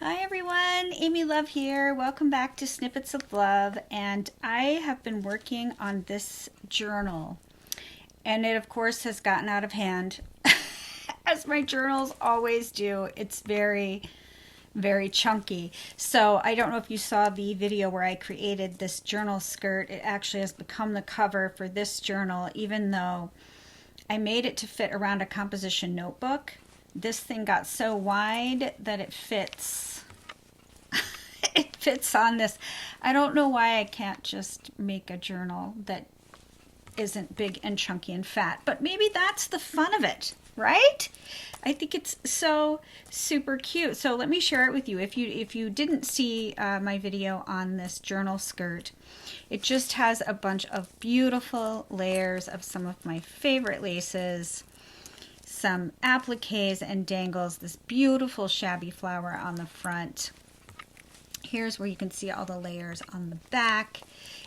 Hi everyone, Amy Love here. Welcome back to Snippets of Love. And I have been working on this journal, and it of course has gotten out of hand as my journals always do. It's very chunky. So I don't know if you saw the video where I created this journal skirt. It actually has become the cover for this journal, even though I made it to fit around a composition notebook. This thing got so wide that it fits. It fits on this. I don't know why I can't just make a journal that isn't big and chunky and fat, but maybe that's the fun of it, right? I think it's so super cute. So let me share it with you. If you didn't see my video on this journal skirt, it just has a bunch of beautiful layers of some of my favorite laces, some appliques and dangles, this beautiful shabby flower on the front. Here's where you can see all the layers on the back,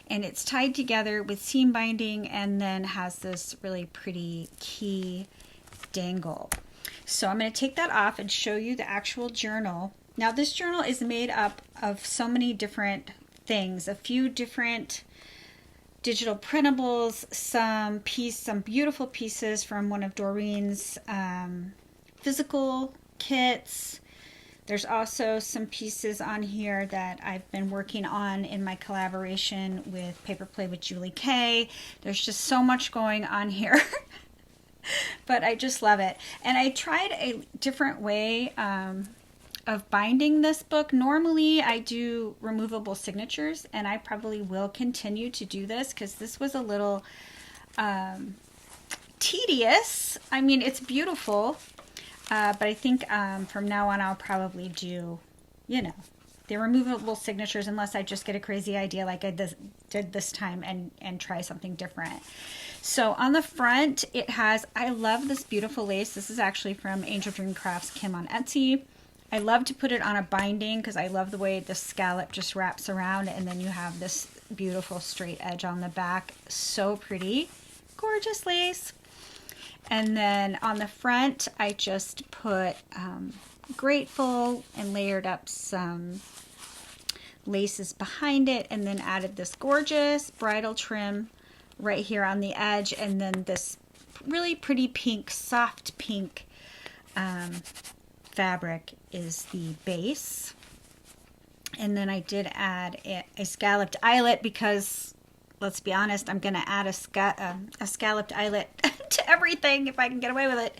and it's tied together with seam binding and then has this really pretty key dangle. So I'm going to take that off and show you the actual journal. Now this journal is made up of so many different things, a few different digital printables, some beautiful pieces from one of Doreen's physical kits. There's also some pieces on here that I've been working on in my collaboration with Paper Play with Julie Kay. There's just so much going on here. But I just love it. And I tried a different way of binding this book. Normally I do removable signatures, and I probably will continue to do this because this was a little tedious. I mean, it's beautiful, but I think from now on I'll probably do, the removable signatures, unless I just get a crazy idea like I did this time and try something different. So on the front it has, I love this beautiful lace. This is actually from Angel Dream Crafts Kim on Etsy. I love to put it on a binding because I love the way the scallop just wraps around, and then you have this beautiful straight edge on the back. So pretty. Gorgeous lace. And then on the front I just put Grateful and layered up some laces behind it, and then added this gorgeous bridal trim right here on the edge, and then this really pretty pink, soft pink fabric is the base. And then I did add a scalloped eyelet because, let's be honest, I'm going to add a scalloped eyelet to everything if I can get away with it.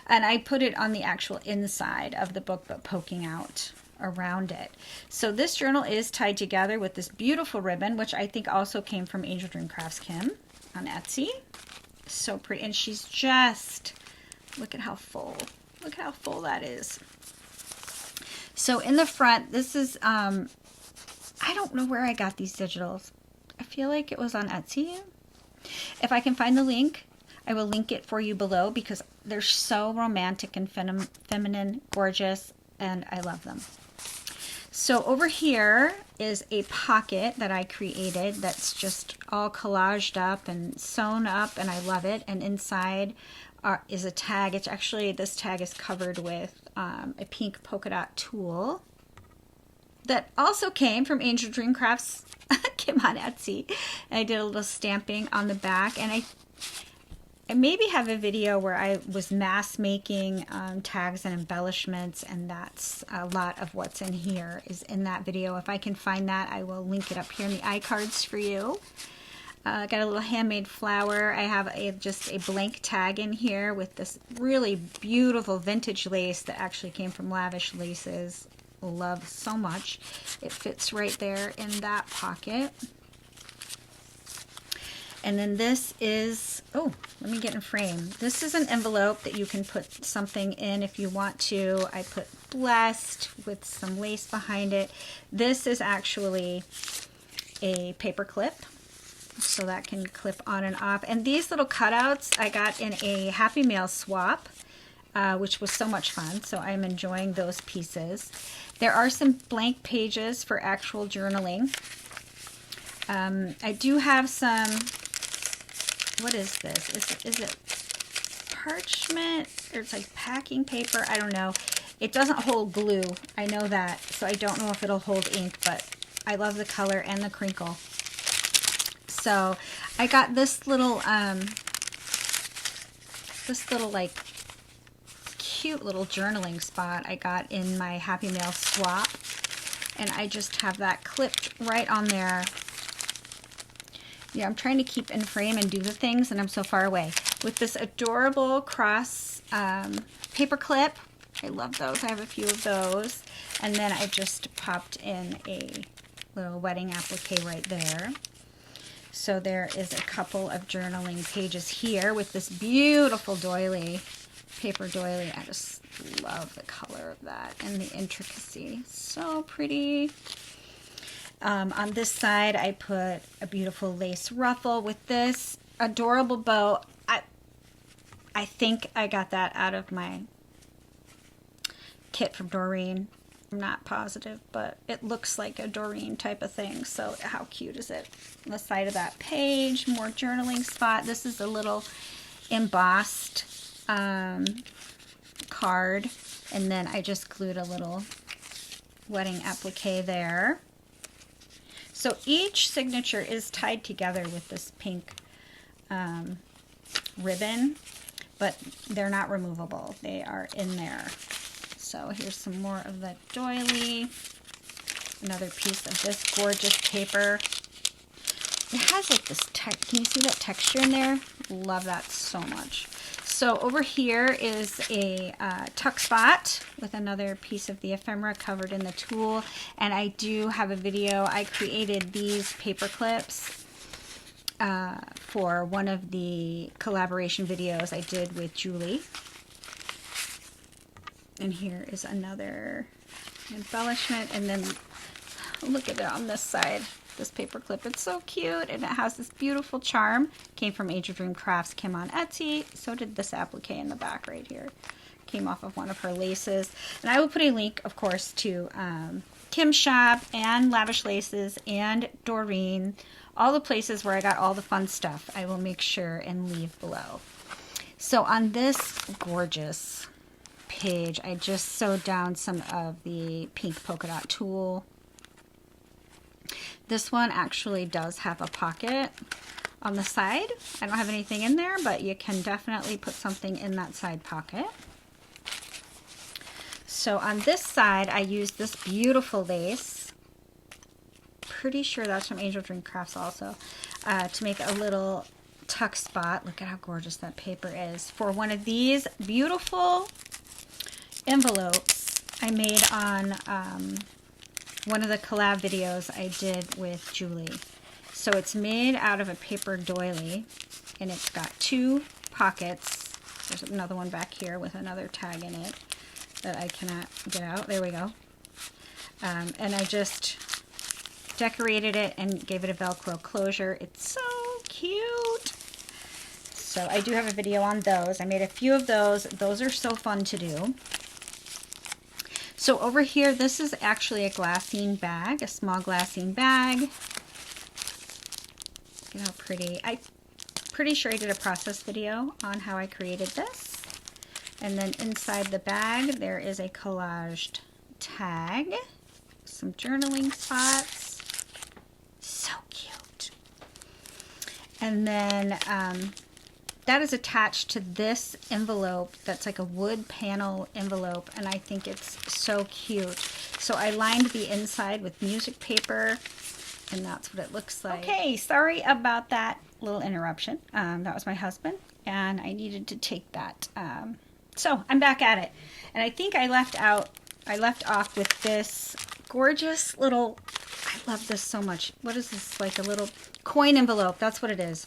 And I put it on the actual inside of the book, but poking out around it. So this journal is tied together with this beautiful ribbon, which I think also came from Angel Dream Crafts Kim on Etsy. So pretty. And she's just, look at how full. Look how full that is. So in the front, this is, I don't know where I got these digitals. I feel like it was on Etsy. If I can find the link, I will link it for you below because they're so romantic and feminine, gorgeous, and I love them. So over here is a pocket that I created that's just all collaged up and sewn up, and I love it. And inside is a tag. It's actually, this tag is covered with a pink polka dot tulle that also came from Angel Dream Crafts Kim on Etsy. And I did a little stamping on the back, and I maybe have a video where I was mass making tags and embellishments, and that's a lot of what's in here is in that video. If I can find that, I will link it up here in the iCards for you. Got a little handmade flower. I have just a blank tag in here with this really beautiful vintage lace that actually came from Lavish Laces. Love so much. It fits right there in that pocket. And then this is, oh, let me get in frame. This is an envelope that you can put something in if you want to. I put blessed with some lace behind it. This is actually a paper clip, so that can clip on and off. And these little cutouts I got in a Happy Mail swap, which was so much fun. So I'm enjoying those pieces. There are some blank pages for actual journaling. I do have some, what is this? Is it parchment? Or it's like packing paper? I don't know. It doesn't hold glue, I know that, so I don't know if it'll hold ink, but I love the color and the crinkle. So I got this little like cute little journaling spot I got in my Happy Mail swap, and I just have that clipped right on there. Yeah, I'm trying to keep in frame and do the things, and I'm so far away. With this adorable cross paper clip. I love those. I have a few of those. And then I just popped in a little wedding applique right there. So there is a couple of journaling pages here with this beautiful doily, paper doily. I just love the color of that and the intricacy. So pretty. On this side, I put a beautiful lace ruffle with this adorable bow. I think I got that out of my kit from Doreen. I'm not positive, but it looks like a Doreen type of thing. So how cute is it? On the side of that page, more journaling spot. This is a little embossed card, and then I just glued a little wedding applique there. So each signature is tied together with this pink ribbon, but they're not removable. They are in there. So here's some more of the doily. Another piece of this gorgeous paper. It has like this, can you see that texture in there? Love that so much. So over here is a tuck spot with another piece of the ephemera covered in the tulle. And I do have a video. I created these paper clips for one of the collaboration videos I did with Julie. And here is another embellishment. And then look at it on this side, this paper clip. It's so cute, and it has this beautiful charm. Came from Angel Dream Crafts, came on Etsy. So did this applique in the back right here. Came off of one of her laces. And I will put a link, of course, to Kim's shop and Lavish Laces and Doreen. All the places where I got all the fun stuff, I will make sure and leave below. So on this gorgeous page, I just sewed down some of the pink polka dot tulle. This one actually does have a pocket on the side. I don't have anything in there, but you can definitely put something in that side pocket. So on this side, I used this beautiful lace. Pretty sure that's from Angel Dream Crafts also, to make a little tuck spot. Look at how gorgeous that paper is. For one of these beautiful envelopes I made on one of the collab videos I did with Julie. So it's made out of a paper doily, and it's got two pockets. There's another one back here with another tag in it that I cannot get out. There we go. And I just decorated it and gave it a Velcro closure. It's so cute. So I do have a video on those. I made a few of those. Those are so fun to do. So over here, this is actually a glassine bag, a small glassine bag. Look at how pretty. I'm pretty sure I did a process video on how I created this. And then inside the bag, there is a collaged tag, some journaling spots. So cute. And then that is attached to this envelope that's like a wood panel envelope, and I think it's so cute. So I lined the inside with music paper, and that's what it looks like. Okay, sorry about that little interruption. That was my husband, and I needed to take that. So I'm back at it, and I think I left off with this gorgeous little, I love this so much. What is this, like a little coin envelope? That's what it is.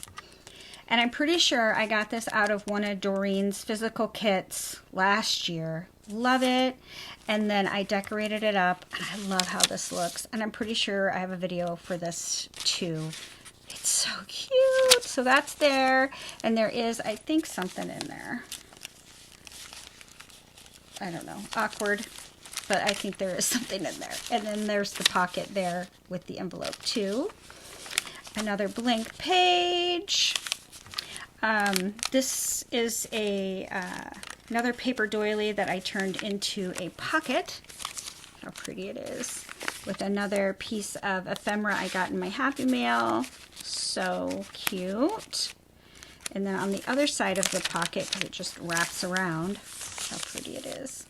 And I'm pretty sure I got this out of one of Doreen's physical kits last year. Love it. And then I decorated it up, and I love how this looks. And I'm pretty sure I have a video for this too. It's so cute. So that's there. And there is, I think, something in there. I don't know. Awkward. But I think there is something in there. And then there's the pocket there with the envelope too. Another blank page. This is a another paper doily that I turned into a pocket. How pretty it is. With another piece of ephemera I got in my Happy Mail. So cute. And then on the other side of the pocket, because it just wraps around, how pretty it is.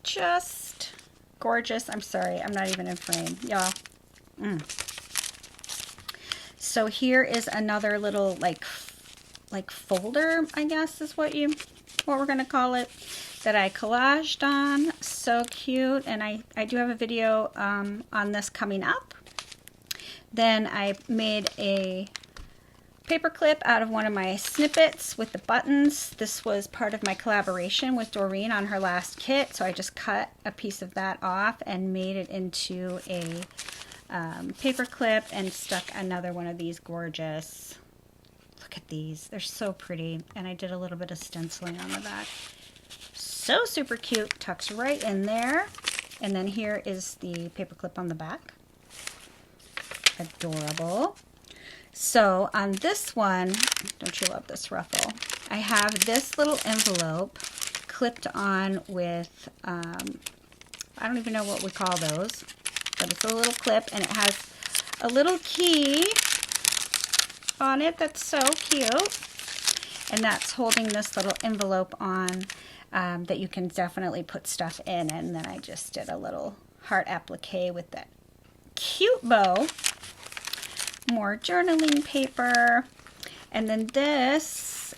Just gorgeous. I'm sorry, I'm not even in frame, y'all. So here is another little like folder, I guess is what we're gonna call it, that I collaged on. So cute. And I do have a video on this coming up. Then I made a paper clip out of one of my snippets with the buttons. This was part of my collaboration with Doreen on her last kit, so I just cut a piece of that off and made it into a paper clip and stuck another one of these gorgeous. Look at these, they're so pretty. And I did a little bit of stenciling on the back. So super cute, tucks right in there. And then here is the paper clip on the back. Adorable. So on this one, don't you love this ruffle? I have this little envelope clipped on with, I don't even know what we call those, but it's a little clip and it has a little key on it that's so cute. And that's holding this little envelope on that you can definitely put stuff in. And then I just did a little heart applique with that cute bow. More journaling paper, and then this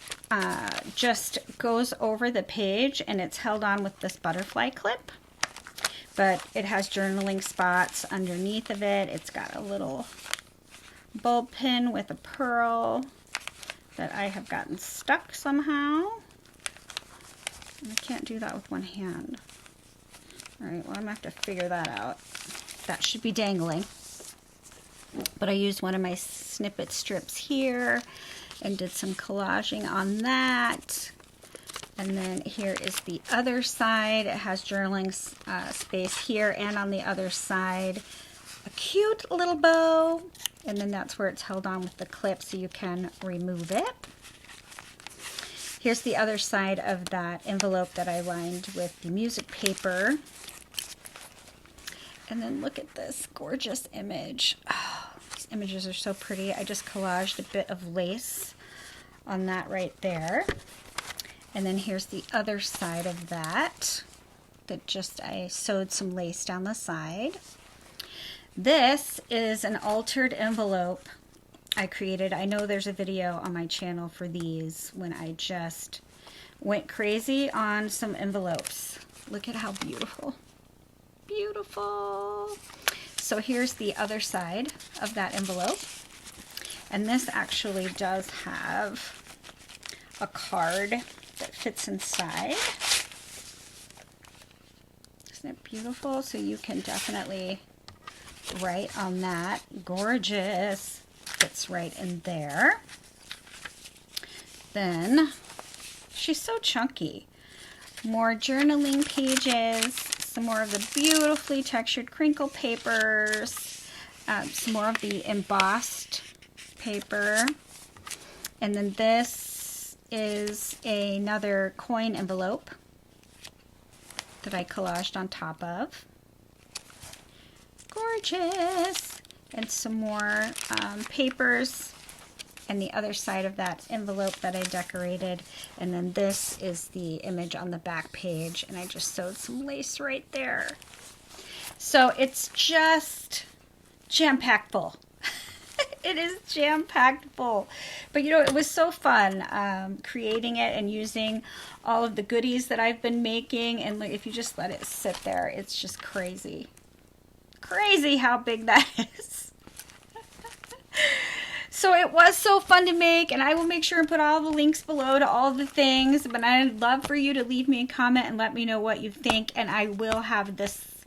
just goes over the page and it's held on with this butterfly clip, but it has journaling spots underneath of it. It's got a little bulb pin with a pearl that I have gotten stuck somehow. I can't do that with one hand. All right, well, I'm gonna have to figure that out. That should be dangling. But I used one of my snippet strips here and did some collaging on that. And then here is the other side. It has journaling space here and on the other side. A cute little bow. And then that's where it's held on with the clip so you can remove it. Here's the other side of that envelope that I lined with the music paper. And then look at this gorgeous image. Oh, these images are so pretty. I just collaged a bit of lace on that right there. And then here's the other side of that I sewed some lace down the side. This is an altered envelope I created. I know there's a video on my channel for these when I just went crazy on some envelopes. Look at how beautiful. Beautiful. So here's the other side of that envelope. And this actually does have a card that fits inside. Isn't it beautiful? So you can definitely write on that. Gorgeous. Fits right in there. Then, she's so chunky. More journaling pages. Some more of the beautifully textured crinkle papers, some more of the embossed paper, and then this is another coin envelope that I collaged on top of. Gorgeous! And some more papers and the other side of that envelope that I decorated. And then this is the image on the back page, and I just sewed some lace right there. So it's just jam-packed full. It is jam-packed full. But you know, it was so fun creating it and using all of the goodies that I've been making. And if you just let it sit there, it's just crazy. Crazy how big that is. So it was so fun to make, and I will make sure and put all the links below to all the things. But I'd love for you to leave me a comment and let me know what you think. And I will have this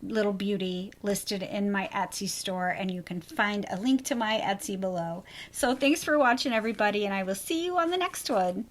little beauty listed in my Etsy store, and you can find a link to my Etsy below. So thanks for watching, everybody, and I will see you on the next one.